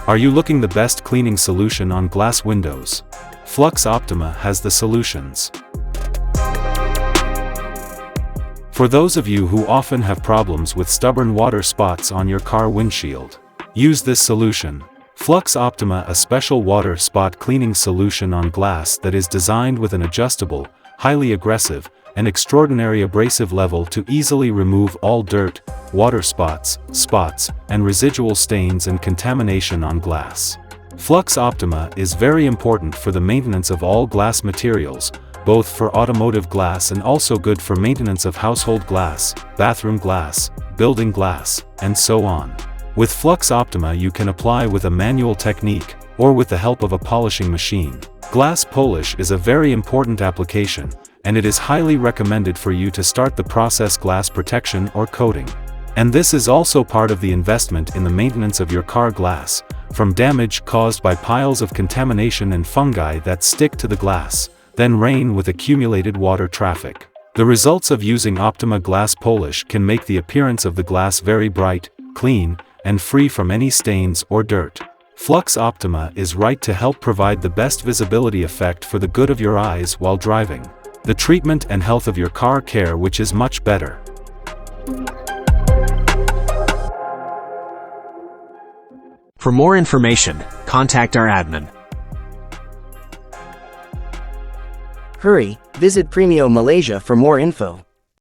Are you looking the best cleaning solution on glass windows? FLUX OPTIMA has the solutions. For those of you who often have problems with stubborn water spots on your car windshield, use this solution. FLUX OPTIMA, a special water spot cleaning solution on glass that is designed with an adjustable, highly aggressive, and extraordinary abrasive level to easily remove all dirt, water spots, and residual stains and contamination on glass. FLUX OPTIMA is very important for the maintenance of all glass materials, both for automotive glass and also good for maintenance of household glass, bathroom glass, building glass, and so on. With FLUX OPTIMA you can apply with a manual technique, or with the help of a polishing machine. Glass polish is a very important application, and it is highly recommended for you to start the process glass protection or coating. And this is also part of the investment in the maintenance of your car glass, from damage caused by piles of contamination and fungi that stick to the glass, then rain with accumulated water traffic. The results of using Optima glass polish can make the appearance of the glass very bright, clean, and free from any stains or dirt. FLUX OPTIMA is right to help provide the best visibility effect for the good of your eyes while driving. The treatment and health of your car care, which is much better. For more information, contact our admin. Hurry, visit Premio Malaysia for more info.